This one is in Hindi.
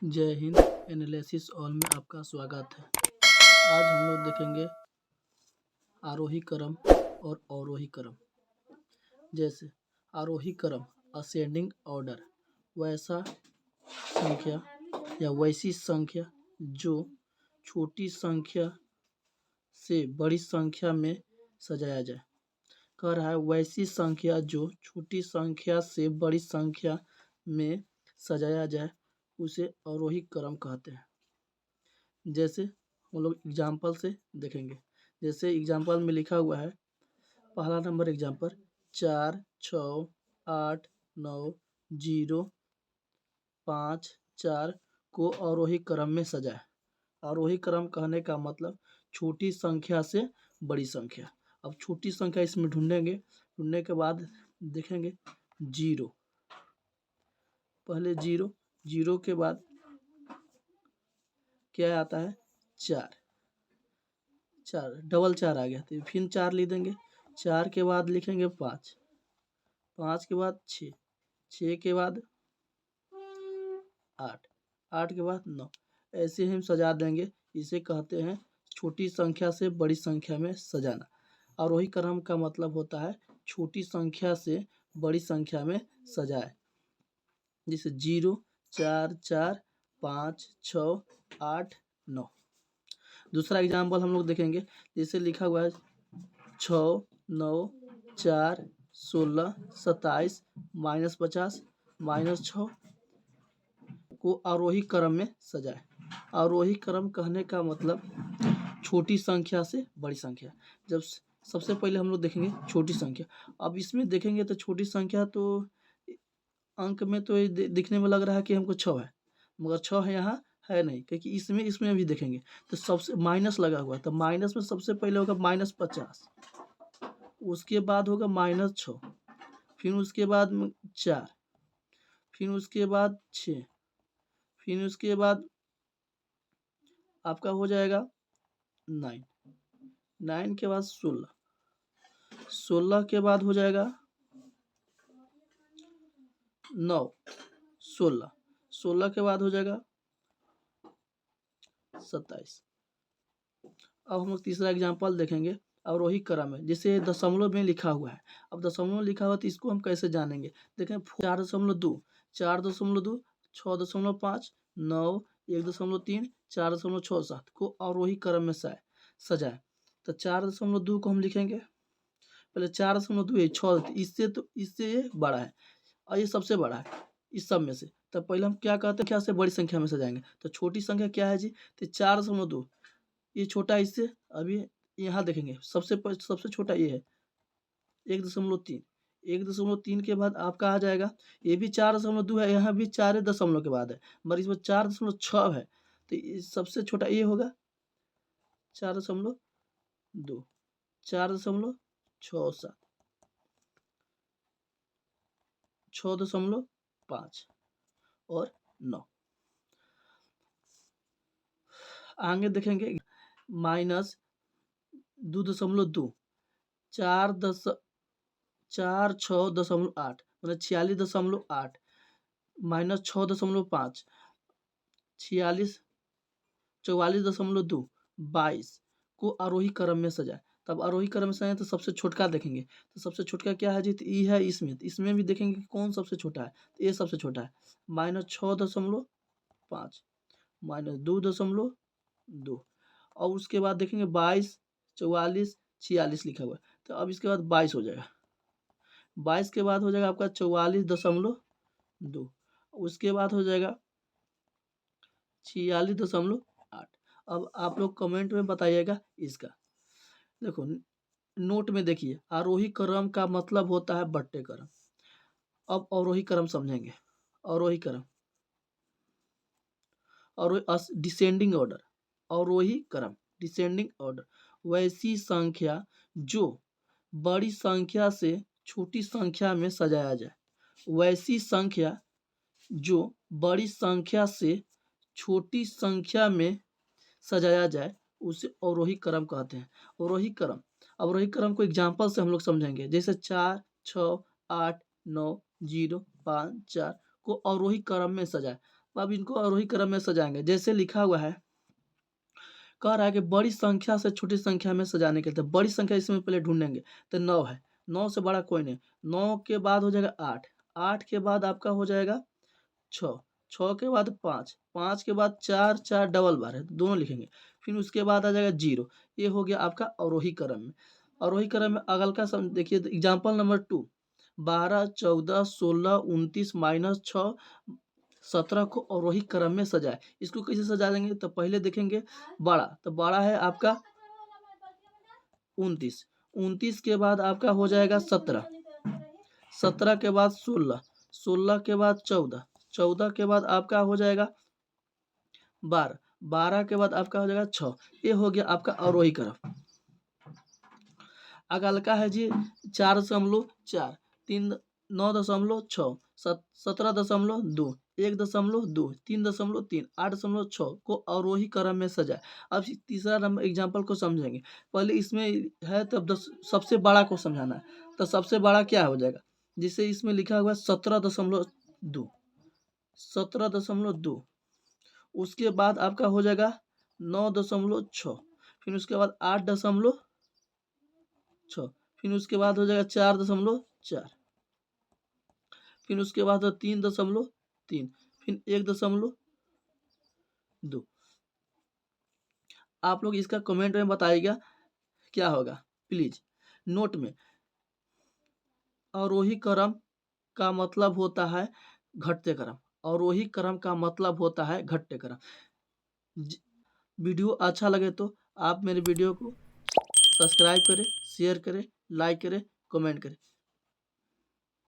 जय हिंद। एनालिसिस ऑल में आपका स्वागत है। आज हम लोग देखेंगे आरोही क्रम और अवरोही क्रम। जैसे आरोही क्रम असेंडिंग ऑर्डर, वैसा संख्या या वैसी संख्या जो छोटी संख्या से बड़ी संख्या में सजाया जाए। कह रहा है वैसी संख्या जो छोटी संख्या से बड़ी संख्या में सजाया जाए उसे अवरोही क्रम कहते हैं। जैसे हम लोग एग्जाम्पल से देखेंगे। जैसे एग्जाम्पल में लिखा हुआ है, पहला नंबर एग्जाम्पल 4, 6, 8, 9, 0, 5, 4 को अवरोही क्रम में सजाए। अवरोही क्रम कहने का मतलब छोटी संख्या से बड़ी संख्या। अब छोटी संख्या इसमें ढूंढेंगे, ढूंढने के बाद देखेंगे 0, पहले 0, 0 के बाद क्या आता है 4, डबल 4 आ गया तो फिर 4 लिख देंगे। 4 के बाद लिखेंगे 5, 5 के बाद 6, 6 के बाद 8, 8 के बाद 9। ऐसे हम सजा देंगे। इसे कहते हैं छोटी संख्या से बड़ी संख्या में सजाना। आरोही क्रम का मतलब होता है छोटी संख्या से बड़ी संख्या में सजाए। जैसे 0, 4, 4, 5, 6, 8, 9। दूसरा एग्जाम्पल हम लोग देखेंगे। जैसे लिखा हुआ है 6, 9, 4, 16, 27, -50, -6 को आरोही क्रम में सजाए। आरोही क्रम कहने का मतलब छोटी संख्या से बड़ी संख्या। जब सबसे पहले हम लोग देखेंगे छोटी संख्या। अब इसमें देखेंगे तो छोटी संख्या तो अंक में तो दिखने में लग रहा है कि हमको 6 है, मगर 6 है यहाँ है नहीं, क्योंकि इसमें भी देखेंगे तो सबसे माइनस लगा हुआ है। तो माइनस में सबसे पहले होगा -50, उसके बाद होगा -6, फिर उसके बाद 4, फिर उसके बाद 6, फिर उसके बाद आपका हो जाएगा 9, 9 के बाद 16, 16 के बाद हो जाएगा 9, 16, 16 के बाद हो जाएगा 27। अब हम लोग तीसरा एग्जाम्पल देखेंगे। अवरोही क्रम है, जैसे दशमलव में लिखा हुआ है। अब दशमलव लिखा हुआ तो इसको हम कैसे जानेंगे। देखें 4.2, 4.2, 6.5, 9, 1.3, 4.67 को अवरोही क्रम में सजाए। तो 4.2 को हम लिखेंगे, पहले 4.2 6, इससे ये बड़ा है और ये सबसे बड़ा है इस सब में से। तब पहले हम क्या कहते हैं, क्या से बड़ी संख्या में सजाएंगे। तो छोटी संख्या क्या है जी, तो 4.2, ये छोटा है इससे। अभी यहाँ देखेंगे सबसे छोटा ये है 1.3, 1.3 के बाद आपका आ जाएगा, ये भी 4.2 है, यहाँ भी 4 दशमलव के बाद है, मगर इसमें 4.6 है। तो सबसे छोटा ये होगा 4.2, 4.67, 6.5 और 9। आगे देखेंगे -2.2, 4.6.8 मतलब 46.8, -6.5, 44.2, 22 को आरोही क्रम में सजाए। तब आरोही क्रम में सजाए तो सबसे छोटका देखेंगे। तो सबसे छोटका क्या है जी, तो ई है इसमें। तो इसमें भी देखेंगे कि कौन सबसे छोटा है, तो ये सबसे छोटा है -6.5, -2.2 और उसके बाद देखेंगे 22, 44, 46 लिखा हुआ है। तो अब इसके बाद 22 हो जाएगा। 22 के बाद हो जाएगा आपका 44.2, उसके बाद हो जाएगा 46.8। अब आप लोग कमेंट में बताइएगा इसका। देखो नोट में देखिए, आरोही क्रम का मतलब होता है बट्टे क्रम। अब अवरोही क्रम समझेंगे। अवरोही क्रम और डिसेंडिंग ऑर्डर। अवरोही क्रम डिसेंडिंग ऑर्डर, वैसी संख्या जो बड़ी संख्या से छोटी संख्या में सजाया जाए। वैसी संख्या जो बड़ी संख्या से छोटी संख्या में सजाया जाए उसे अवरोही क्रम कहते हैं। अवरोही क्रम को एग्जाम्पल से हम लोग समझेंगे। जैसे 4, 6, 8, 9, 0, 5, 4 को अवरोही क्रम में सजाए। अब इनको आरोही क्रम में सजाएंगे। जैसे लिखा हुआ है, कह रहा है कि बड़ी संख्या से छोटी संख्या में सजाने के लिए। तो बड़ी संख्या इसमें पहले ढूंढेंगे, तो 9 है, 9 से बड़ा कोई नहीं। 9 के बाद हो जाएगा 8, 8 के बाद आपका हो जाएगा 6, 6 के बाद 5, 5 के बाद 4, 4 डबल बार है, दोनों लिखेंगे। फिर उसके बाद आ जाएगा 0। ये हो गया आपका अवरोही क्रम में। अवरोही क्रम में अगल का सम देखिए, एग्जाम्पल नंबर 2, 12, 14, 16, 29, -6, 17 को अवरोही क्रम में सजाए। इसको कैसे सजा देंगे, तो पहले देखेंगे बड़ा, तो बड़ा है आपका 29, 29 के बाद आपका हो जाएगा 17, 17 के बाद 16, 16 के बाद 14, 14 के बाद आपका हो जाएगा 12, 12 के बाद आपका हो जाएगा 6। ये हो गया आपका अवरोही क्रम। अगल का है जी 4.4, 3, 9.6, 17.2, 1.2, 3.3, 8.6 को अवरोही क्रम में सजाए। अब तीसरा नंबर एग्जाम्पल को समझेंगे। पहले इसमें है तब 10 सबसे बड़ा को समझाना है। तो सबसे बड़ा क्या हो जाएगा, जिसे इसमें लिखा हुआ है 17.2, 17.2। उसके बाद आपका हो जाएगा 9.6, फिर उसके बाद 8.6, फिर उसके बाद हो जाएगा 4.4, फिर उसके बाद 3.3, फिर 1.2। आप लोग इसका कमेंट में बताइएगा क्या होगा प्लीज। नोट में, अवरोही क्रम का मतलब होता है घटते क्रम, अवरोही क्रम का मतलब होता है घटते क्रम। वीडियो अच्छा लगे तो आप मेरे वीडियो को सब्सक्राइब करें, शेयर करें, लाइक करें, कमेंट करें।